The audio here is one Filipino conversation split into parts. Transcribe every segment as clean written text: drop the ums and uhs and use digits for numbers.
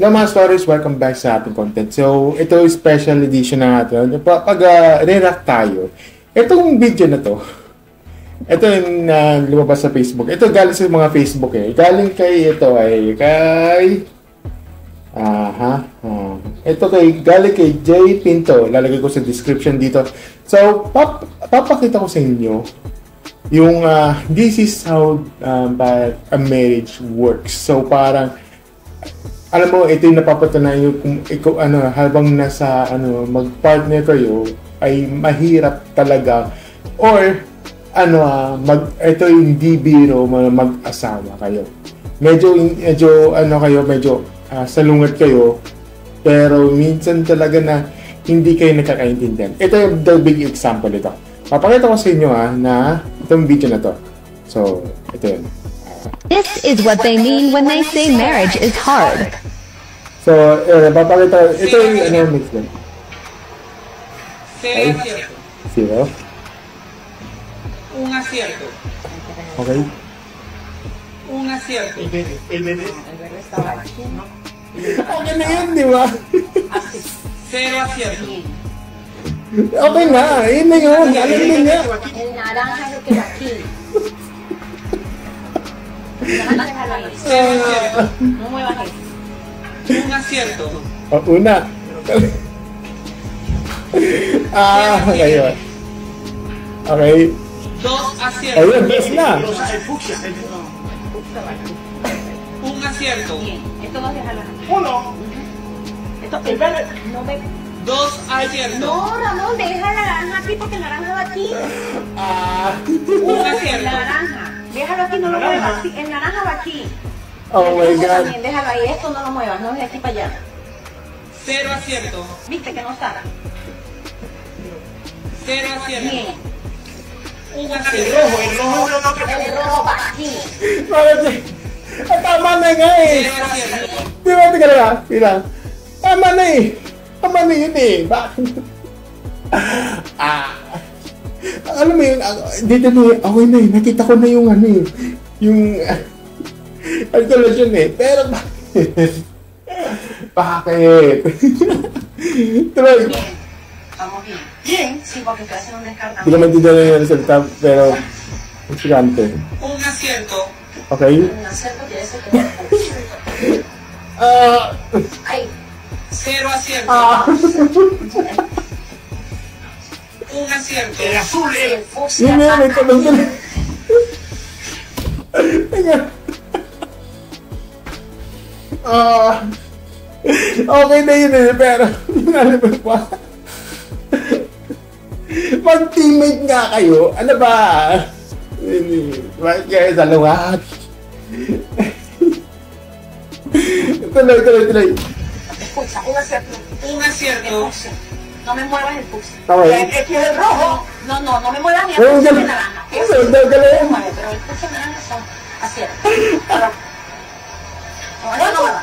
Hello mga stories, welcome back sa ating content. So, ito yung special edition na natin. Pag re-react tayo, itong video na to, ito yung lumabas sa Facebook. Ito galing sa mga Facebook eh. Galing kay, ito ay kay... ito galing kay Jay Pinto. Lalagay ko sa description dito. So, papakita ko sa inyo yung this is how a marriage works. So parang alam mo, ito yung napapatunayan kung ikaw habang nasa mag-partner kayo ay mahirap talaga or ito yung hindi biro mag-asawa kayo. Medyo salungat kayo pero minsan talaga na hindi kayo nakakaintindihan. Ito yung the big example ito. Papakita ko sa inyo na itong video na to. So, ito yun. This is what they mean when they say marriage is hard. So, papakita, ito yung mix din. Okay. Zero. Un acierto. Okay. Un acierto. El bebé estaba aquí, ¿no? Okay na yun, di ba? Cero acierto. Okay na, yun na yun. Alam mo niya. El naranja es el que va aquí. No muevas eso. Un acierto. Una. Ngayon. Okay. Dos aciertos. Ayun, yes na. Un acierto. Bien, esto vas a dejarlo aquí. Uno. Esto, el verde, no me... Dos aciertos. No, Ramón, deja la naranja aquí porque el naranja va aquí. Un El acierto. naranja. Déjalo aquí, no lo muevas. Sí, el naranja va aquí. Oh my El rojo God. también, déjalo ahí. Esto no lo muevas, no de aquí para allá. Cero acierto. ¿Viste que no está? Cero acierto. Bien. Un El acierto. rojo es lo que El rojo va aquí. Bakit? Tama na nga eh. Cero acierto. Di ba? Tika na. Bilang. Tama na eh. Tama na yun eh. Bakit? Alam mo yun, dito na eh. Okay na eh. Nakita ko na yung yung calculation eh. Pero bakit? Bakit? Tuloy. Bien. Vamos bien. Bien. Sí, porque estoy haciendo un Hindi descartamiento. ko maintindihan yung resulta, pero sigante. Un acierto. Okay? Un acierto quiere decir que ahí. Cero acierto. Un acierto. el azul El es. fucsia Yun na, va may aquí. tanong ka na. Teka. Okay na yun eh, pero nalabas pa. Mag-teammate nga kayo, ano ba? Bakit kayo sa luwat? Tuloy. Escucha, un acierto. Un El acierto. fucsia. No me muevas el fucsia. Tama yun. Este es el rojo. No me muevas ni el Oh, fucsia dale. ni el naranja. Eso, Eso dale. se mueve, pero el fucsia y el naranja son aciertos. No, eso no me va.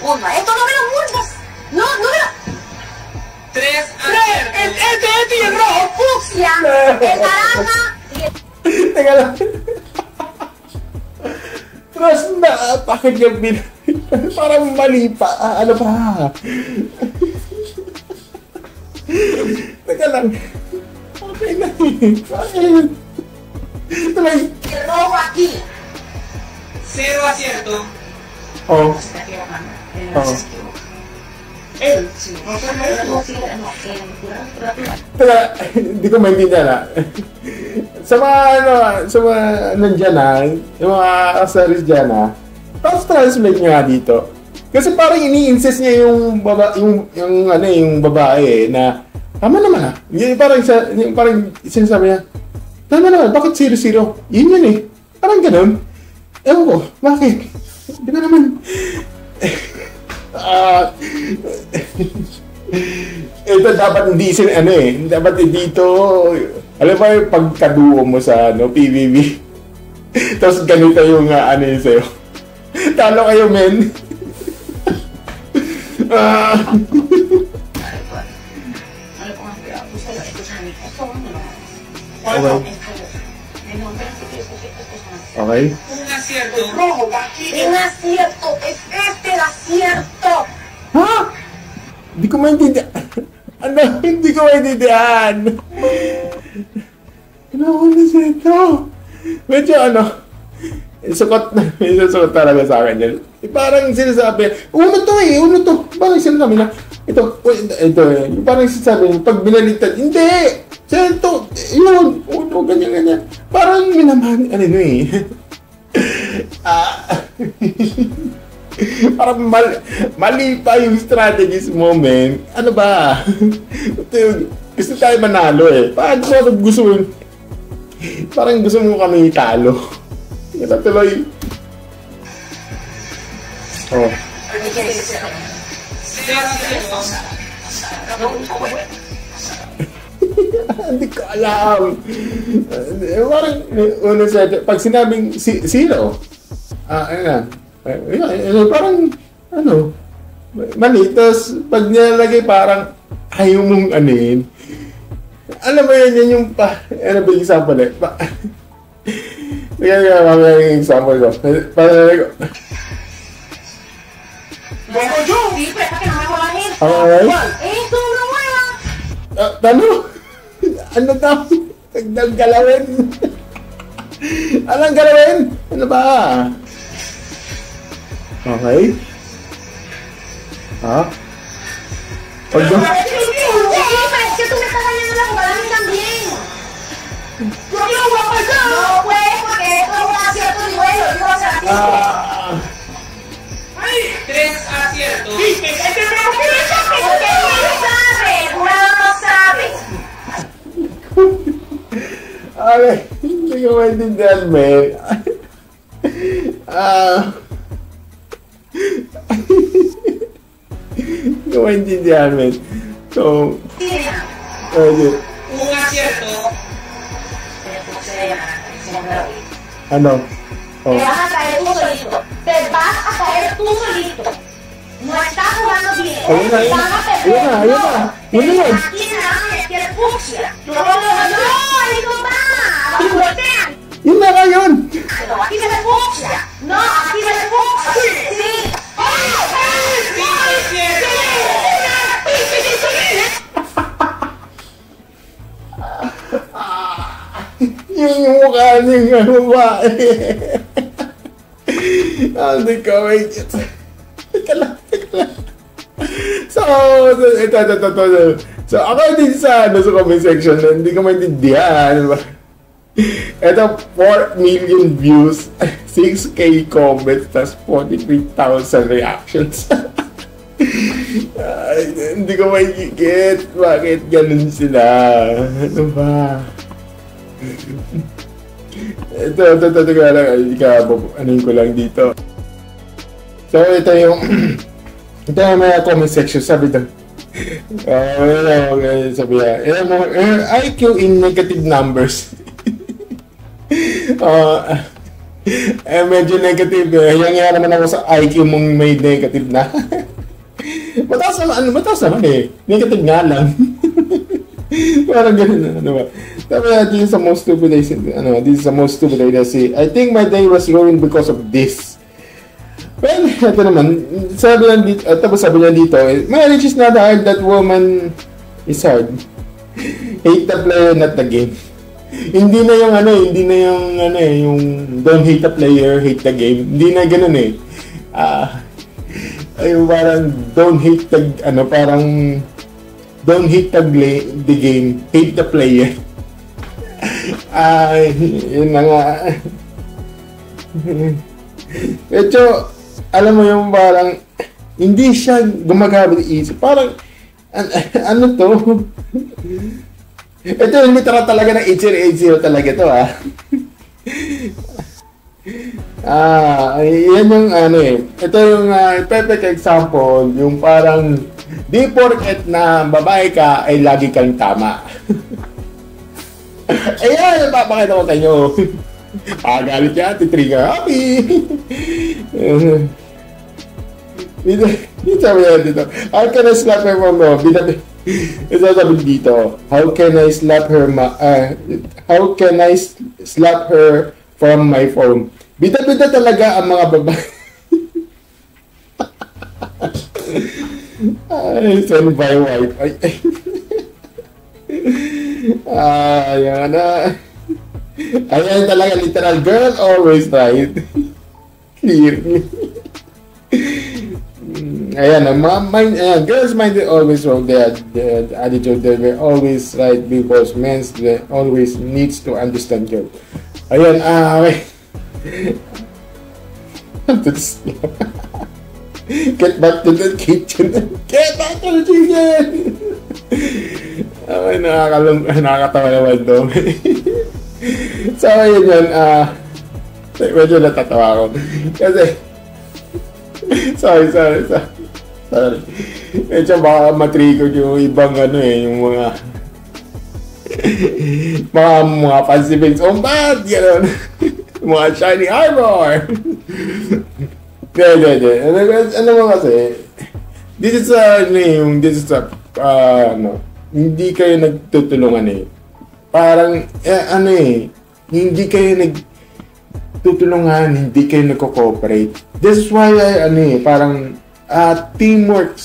Uno. Esto no me lo muevas. No me lo... Tres Este aciertos. y el rojo. Fucsia, el naranja y el... Teka lang. Tapos na, bakit yung parang mali pa. Ano pa? Teka lang. Okay na eh. Bakit? Tuloy. El rojo aquí. Cero acierto. Oh. Se está equivocando. Oh. Él. Sí. No se El me rojo sí, no, Teka, hindi ko maintindihan na. Sa mga nandyan yung mga accessories dyan tapos translate nyo nga dito. Kasi parang ini-insist niya yung babae na tama naman Yung parang sinasabi niya, tama naman, bakit 0-0? Yun eh. Parang ganun. Ewan ko, bakit? Di ba naman? Ito dapat hindi dapat dito, alam mo yung pagkaduo mo sa PBB. Tapos ganito yung yun sa'yo. Talo kayo, men. No le pongas cuidado. Escucha a mí. Esto no me lo hagas. Okay. Okay. Un acierto. El rojo va aquí. Un acierto, es este el acierto. ko maintindihan. Ano? Hindi ko maintindihan. Ano ako na siya ito? Medyo sukot talaga sa akin yan. Parang sinasabi, uno to. Parang sinasabi na, ito, parang sinasabi, pag binaliktad, hindi! Ito, yun, uno, ganyan. Parang minaman, parang mali pa yung strategies mo, men. Ano ba? Gusto tayo manalo eh. Parang gusto mo kami talo. Ito tuloy. Oh. 0-0. Hindi ko alam. Parang, pag sinabing zero, parang, mali. Tapos, pag nilalagay parang, ayaw mong anin. Alam mo yan yung ba yung example eh? Kaya mamaya yung example ko. Di, pwede ka naman walahin. Okay. Tulong mo yun. Ano daw? Tagdag galawin. Anong galawin? Ano ba? Okay. Ha? Pag daw? Pwede tumitakan niya lang. Maraming kambing. Tulong mo ka daw. No, pwede. Wala siya ito. Ah. 3 acierto. Okay. Hindi ko maintindihan, man. Hindi ko maintindihan, man. So, Un acierto. ano? Oh. Te vas a caer tú solito. Te vas a caer tú solito. No estás jugando bien. Ayun na. Aquí nada más me quiere fucsia. No, digo más. Voltean. Yun na ka yun! Pero aquí me fucsia. No, aquí me fucsia. Sí. Yung mukha niya ba? Hindi ko wait. Teka lang. So, ito. So, ako din sa comment section na hindi ko maintindihan. Ito, 4 million views, 6K comments, tas 43,000 reactions. Hindi ko maigigit. Bakit ganun sila? Ano ba? Ito anuin ko lang dito. So, ito yung may comment section. Sabi doon, sabi niya, IQ in negative numbers. Medyo negative. Yang naman ako sa IQ mong may negative na. Mataas naman eh. Negative nga lang. Parang ganun, ano ba? Sabi na, this is the most stupid I see. I think my day was ruined because of this. Well, ito naman, sabi niya dito, marriage is not hard, that woman is hard. Hate the player, not the game. Hindi na yung don't hate the player, hate the game. Hindi na ganun eh. Parang don't hate the game, hate the player. Yun na nga. Medyo, alam mo yung parang, hindi siya gumagamit isip. Parang, ano to? Ito yung literal talaga ng 8080 talaga to yan yung ito yung perfect example, yung parang di porket na babae ka ay lagi kang tama. Ayan, napapakita ko tayo. Galit yan, titrigger happy. Dito sabi yan dito, how can I slap her from home? Ito sabi dito, how can I slap her from my phone? Bida-bida talaga ang mga babae. Ay, send by wifi. Ayan na. Ayan talaga, literal. Girl always right. Clearly. Ayan, girls mind always wrong. The attitude that they always right because men always needs to understand girl. Ayan, okay. Get back to the kitchen. Get back to the kitchen. Okay, nakakatawa naman doon. So, ayun yun. Medyo natatawa ako. Kasi, sorry. Medyo baka matrigger yung ibang yung mga fancy things. Oh, bad! Gano'n. Mga shiny armor! Hindi. Ano mo kasi, hindi kayo nagtutulungan Parang, hindi kayo nagtutulungan, hindi kayo nagko-cooperate. This is why, parang, teamwork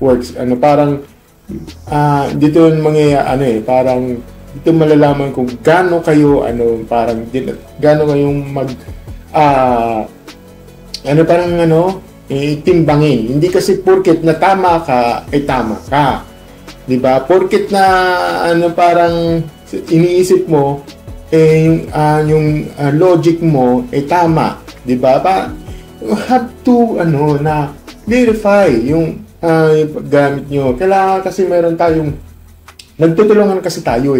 works. Parang, dito mangyayari, parang, dito malalaman kung gaano kayo, parang, gaano kayong timbangin. Hindi kasi porket na tama ka, ay tama ka. Diba? Porket na, parang, iniisip mo, yung logic mo, tama. Diba? You have to, verify yung gamit nyo. Kailangan kasi meron tayong, nagtutulungan kasi tayo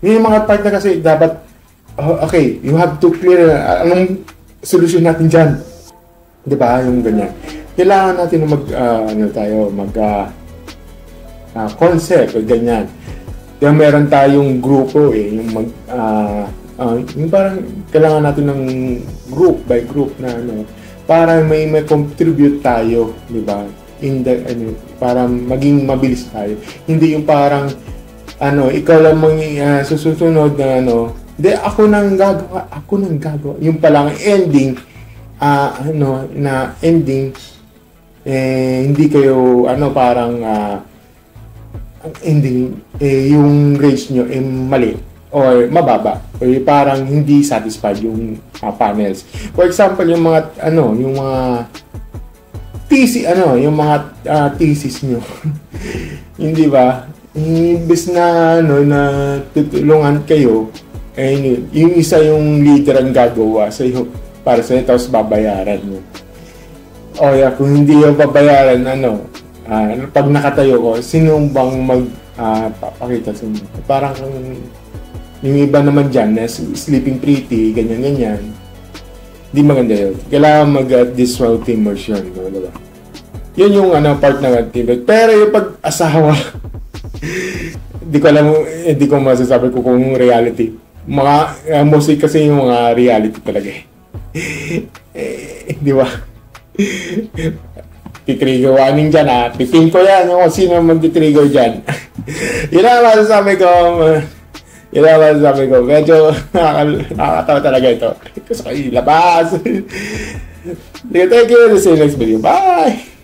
May mga part na kasi dapat, okay, you have to clear, anong solusyon natin dyan. Diba? Yung ganyan. Kailangan natin concept o ganyan. Kaya meron tayong grupo yung yung parang kailangan natin ng group by group na para may contribute tayo, di ba? Para maging mabilis tayo. Hindi yung parang ikaw lang susunod na ako nang gagawa. Yung palang ending na ending hindi kayo parang ending yung grades nyo mali or mababa or parang hindi satisfied yung panels. For example, yung mga yung mga thesis nyo. Hindi ba? Imbes na na tutulungan kayo, yung isa yung leader ang gagawa sa iyo para sa iyo, tapos babayaran mo. O kung hindi yung babayaran, pag nakatayo ko, sino bang magpapakita sa inyo? Parang yung iba naman dyan, na sleeping pretty, ganyan-ganyan. Hindi maganda yun. Kailangan mag-disrupt immersion. Diba? Yun yung part ng activity. Pero yung pag-asawa, hindi ko masasabi ko kung reality. Mostly kasi yung mga reality talaga di ba? Titrigger warning dyan Pipin ko yan yung sino mag-titrigger dyan. Yun ang masasabi ko. Medyo nakakatawa talaga ito. Gusto ko ilabas. Thank you. See you next video. Bye!